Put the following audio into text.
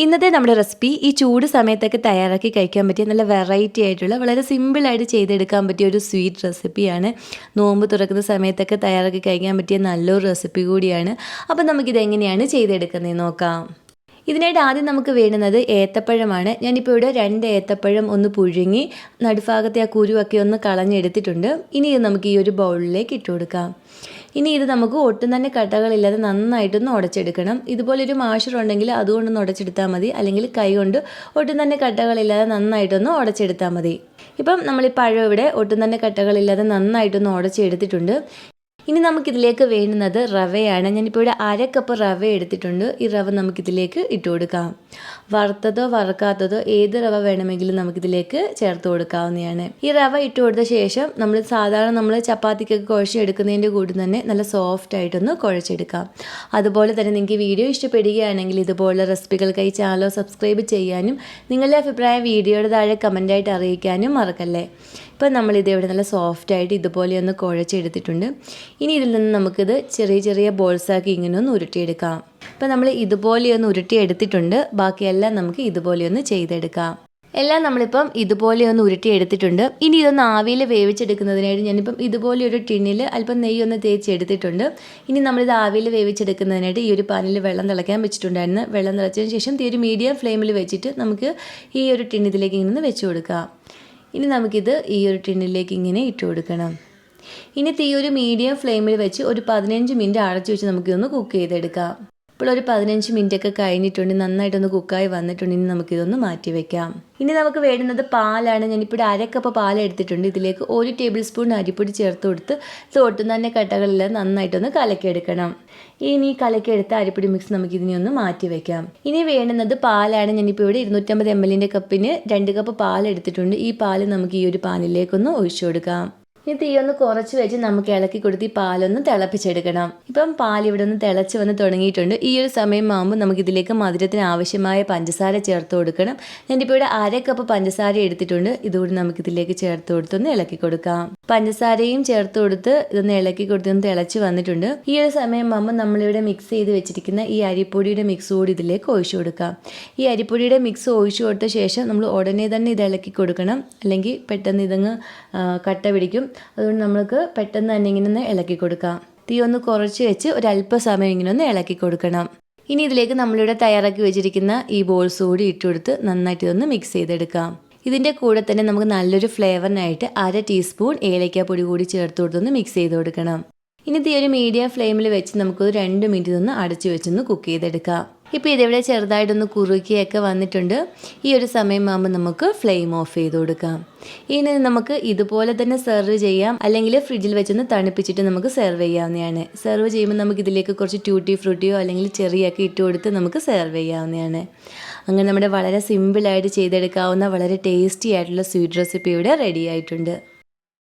ഇന്നത്തെ നമ്മുടെ റെസിപ്പി ഈ ചൂട് സമയത്തൊക്കെ തയ്യാറാക്കി കഴിക്കാൻ പറ്റിയ നല്ല വെറൈറ്റി ആയിട്ടുള്ള വളരെ സിമ്പിളായിട്ട് ചെയ്തെടുക്കാൻ പറ്റിയ ഒരു സ്വീറ്റ് റെസിപ്പിയാണ്. നോമ്പ് തുറക്കുന്ന സമയത്തൊക്കെ തയ്യാറാക്കി കഴിക്കാൻ പറ്റിയ നല്ലൊരു റെസിപ്പി കൂടിയാണ്. അപ്പോൾ നമുക്കിത് എങ്ങനെയാണ് ചെയ്തെടുക്കുന്നത് നോക്കാം. ഇതിനായിട്ട് ആദ്യം നമുക്ക് വേണ്ടുന്നത് ഏത്തപ്പഴമാണ്. ഞാനിപ്പോൾ ഇവിടെ 2 ഏത്തപ്പഴം ഒന്ന് പുഴുങ്ങി നടുഭാഗത്തെ ആ കുരുവൊക്കെ ഒന്ന് കളഞ്ഞെടുത്തിട്ടുണ്ട്. ഇനി ഇത് നമുക്ക് ഈ ഒരു ബൗളിലേക്ക് ഇട്ട് കൊടുക്കാം. ഇനി ഇത് നമുക്ക് ഒട്ടും തന്നെ കട്ടകളില്ലാതെ നന്നായിട്ടൊന്ന് ഉടച്ചെടുക്കണം. ഇതുപോലൊരു മാഷർ ഉണ്ടെങ്കിൽ അതുകൊണ്ടൊന്ന് ഉടച്ചെടുത്താൽ മതി, അല്ലെങ്കിൽ കൈ കൊണ്ട് ഒട്ടും തന്നെ കട്ടകളില്ലാതെ നന്നായിട്ടൊന്ന് ഉടച്ചെടുത്താൽ മതി. ഇപ്പം നമ്മൾ ഈ പഴം ഇവിടെ ഒട്ടും തന്നെ കട്ടകളില്ലാതെ നന്നായിട്ടൊന്ന് ഉടച്ചെടുത്തിട്ടുണ്ട്. ഇനി നമുക്കിതിലേക്ക് വേണ്ടുന്നത് റവയാണ്. ഞാനിപ്പോൾ ഇവിടെ 1/2 കപ്പ് റവ എടുത്തിട്ടുണ്ട്. ഈ റവ നമുക്കിതിലേക്ക് ഇട്ട് കൊടുക്കാം. വറുത്തതോ വറുക്കാത്തതോ ഏത് റവ വേണമെങ്കിലും നമുക്കിതിലേക്ക് ചേർത്ത് കൊടുക്കാവുന്നതാണ്. ഈ റവ ഇട്ട് കൊടുത്ത ശേഷം നമ്മൾ ചപ്പാത്തിക്കൊക്കെ കുഴച്ചെടുക്കുന്നതിൻ്റെ കൂടെ തന്നെ നല്ല സോഫ്റ്റ് ആയിട്ടൊന്ന് കുഴച്ചെടുക്കാം. അതുപോലെ തന്നെ നിങ്ങൾക്ക് വീഡിയോ ഇഷ്ടപ്പെടുകയാണെങ്കിൽ ഇതുപോലുള്ള റെസിപ്പികൾക്കായി ചാനൽ സബ്സ്ക്രൈബ് ചെയ്യാനും നിങ്ങളുടെ അഭിപ്രായം വീഡിയോയുടെ താഴെ കമൻറ്റായിട്ട് അറിയിക്കാനും മറക്കല്ലേ. ഇപ്പം നമ്മളിത് ഇവിടെ നല്ല സോഫ്റ്റായിട്ട് ഇതുപോലെ ഒന്ന് കുഴച്ചെടുത്തിട്ടുണ്ട്. ഇനി ഇതിൽ നിന്ന് നമുക്കിത് ചെറിയ ചെറിയ ബോൾസാക്കി ഇങ്ങനെ ഒന്ന് ഉരുട്ടിയെടുക്കാം. ഇപ്പം നമ്മൾ ഇതുപോലെയൊന്ന് ഉരുട്ടിയെടുത്തിട്ടുണ്ട്. ബാക്കിയെല്ലാം നമുക്ക് ഇതുപോലെയൊന്ന് ചെയ്തെടുക്കാം. എല്ലാം നമ്മളിപ്പം ഇതുപോലെയൊന്ന് ഉരുട്ടിയെടുത്തിട്ടുണ്ട്. ഇനി ഇതൊന്ന് ആവിയിൽ വേവിച്ചെടുക്കുന്നതിനായിട്ട് ഞാനിപ്പം ഇതുപോലെ ഒരു ടിന്നിൽ അല്പം നെയ്യൊന്ന് തേച്ചെടുത്തിട്ടുണ്ട്. ഇനി നമ്മളിത് ആവിയിൽ വേവിച്ചെടുക്കുന്നതിനായിട്ട് ഈ ഒരു പാനിൽ വെള്ളം തിളയ്ക്കാൻ വെച്ചിട്ടുണ്ടായിരുന്നു. വെള്ളം തിളച്ചതിന് ശേഷം തീ ഒരു മീഡിയം ഫ്ലെയിമിൽ വെച്ചിട്ട് നമുക്ക് ഈ ഒരു ടിന്നിലേക്ക് ഇങ്ങനെ വെച്ച് കൊടുക്കാം. ഇനി നമുക്കിത് ഈ ഒരു ടിന്നിലേക്ക് ഇങ്ങനെ ഇട്ട് കൊടുക്കണം. ഇനി തീ ഒരു മീഡിയം ഫ്ലെയിമിൽ വെച്ച് ഒരു 15 മിനിറ്റ് അടച്ചു വെച്ച് നമുക്കിതൊന്ന് കുക്ക് ചെയ്തെടുക്കാം. ഇപ്പോൾ ഒരു 15 മിനിറ്റൊക്കെ കഴിഞ്ഞിട്ടുണ്ട്. നന്നായിട്ടൊന്ന് കുക്കായി വന്നിട്ടുണ്ട്. ഇനി നമുക്കിതൊന്ന് മാറ്റി വെക്കാം. ഇനി നമുക്ക് വേണ്ടുന്നത് പാലാണ്. ഞാനിപ്പോൾ 1/2 കപ്പ് പാൽ എടുത്തിട്ടുണ്ട്. ഇതിലേക്ക് 1 ടേബിൾ സ്പൂൺ അരിപ്പൊടി ചേർത്ത് കൊടുത്ത് ഇത് ഒട്ടും തന്നെ കട്ടകളില്ല നന്നായിട്ടൊന്ന് കലക്കിയെടുക്കണം. ഇനി കലക്കിയെടുത്ത അരിപ്പൊടി മിക്സ് നമുക്ക് ഇതിനെ ഒന്ന് മാറ്റി വെക്കാം. ഇനി വേണ്ടുന്നത് പാലാണ്. ഞാനിപ്പോൾ ഇവിടെ 250 ml കപ്പിന് 2 കപ്പ് പാൽ എടുത്തിട്ടുണ്ട്. ഈ പാല് നമുക്ക് ഈ ഒരു പാനിലേക്കൊന്ന് ഒഴിച്ചു കൊടുക്കാം. ഇനി തീ ഒന്ന് കുറച്ച് വെച്ച് നമുക്ക് ഇളക്കി കൊടുത്ത് ഈ പാലൊന്ന് തിളപ്പിച്ചെടുക്കണം. ഇപ്പം പാൽ ഇവിടെ ഒന്ന് തിളച്ച് വന്ന് തുടങ്ങിയിട്ടുണ്ട്. ഈ ഒരു സമയം ആകുമ്പോൾ നമുക്കിതിലേക്ക് മധുരത്തിന് ആവശ്യമായ പഞ്ചസാര ചേർത്ത് കൊടുക്കണം. ഞാനിപ്പോൾ ഇവിടെ 1/2 കപ്പ് പഞ്ചസാര എടുത്തിട്ടുണ്ട്. ഇതുകൂടി നമുക്കിതിലേക്ക് ചേർത്ത് കൊടുത്തൊന്ന് ഇളക്കി കൊടുക്കാം. പഞ്ചസാരയും ചേർത്ത് കൊടുത്ത് ഇതൊന്ന് ഇളക്കി കൊടുത്തൊന്ന് തിളച്ച് വന്നിട്ടുണ്ട്. ഈ ഒരു സമയം ആകുമ്പോൾ നമ്മളിവിടെ മിക്സ് ചെയ്ത് വെച്ചിരിക്കുന്ന ഈ അരിപ്പൊടിയുടെ മിക്സ് കൂടി ഇതിലേക്ക് ഒഴിച്ചു കൊടുക്കാം. ഈ അരിപ്പൊടിയുടെ മിക്സ് ഒഴിച്ചു കൊടുത്ത ശേഷം നമ്മൾ ഉടനെ തന്നെ ഇത് ഇളക്കി കൊടുക്കണം, അല്ലെങ്കിൽ പെട്ടെന്ന് ഇതങ്ങ് കട്ട പിടിക്കും. അതുകൊണ്ട് നമുക്ക് പെട്ടെന്ന് തന്നെ ഇങ്ങനെ ഒന്ന് ഇളക്കി കൊടുക്കാം. തീ ഒന്ന് കുറച്ച് വെച്ച് ഒരല്പസമയം ഇങ്ങനെ ഒന്ന് ഇളക്കി കൊടുക്കണം. ഇനി ഇതിലേക്ക് നമ്മളിവിടെ തയ്യാറാക്കി വെച്ചിരിക്കുന്ന ഈ ബോൾസ് കൂടി ഇട്ടുകൊടുത്ത് നന്നായിട്ട് ഇതൊന്ന് മിക്സ് ചെയ്തെടുക്കാം. ഇതിൻ്റെ കൂടെ തന്നെ നമുക്ക് നല്ലൊരു ഫ്ലേവറിനായിട്ട് 1/2 ടീസ്പൂൺ ഏലക്കാപ്പൊടി കൂടി ചേർത്ത് കൊടുത്തൊന്ന് മിക്സ് ചെയ്ത് കൊടുക്കണം. ഇനി തീ ഒരു മീഡിയം ഫ്ലെയിമിൽ വെച്ച് നമുക്കൊരു 2 മിനിറ്റ് ഒന്ന് അടച്ചു വെച്ചൊന്ന് കുക്ക് ചെയ്തെടുക്കാം. ഇപ്പോൾ ഇതിവിടെ ചെറുതായിട്ടൊന്ന് കുറുക്കിയൊക്കെ വന്നിട്ടുണ്ട്. ഈ ഒരു സമയമാകുമ്പോൾ നമുക്ക് ഫ്ലെയിം ഓഫ് ചെയ്ത് കൊടുക്കാം. ഇനി നമുക്ക് ഇതുപോലെ തന്നെ സെർവ് ചെയ്യാം, അല്ലെങ്കിൽ ഫ്രിഡ്ജിൽ വെച്ചൊന്ന് തണുപ്പിച്ചിട്ട് നമുക്ക് സെർവ് ചെയ്യാവുന്നതാണ്. സെർവ് ചെയ്യുമ്പോൾ നമുക്ക് ഇതിലേക്ക് കുറച്ച് ട്യൂട്ടി ഫ്രൂട്ടിയോ അല്ലെങ്കിൽ ചെറിയൊക്കെ ഇട്ട് കൊടുത്ത് നമുക്ക് സെർവ് ചെയ്യാവുന്നതാണ്. അങ്ങനെ നമ്മുടെ വളരെ സിമ്പിളായിട്ട് ചെയ്തെടുക്കാവുന്ന വളരെ ടേസ്റ്റി ആയിട്ടുള്ള സ്വീറ്റ് റെസിപ്പി ഇവിടെ റെഡി ആയിട്ടുണ്ട്.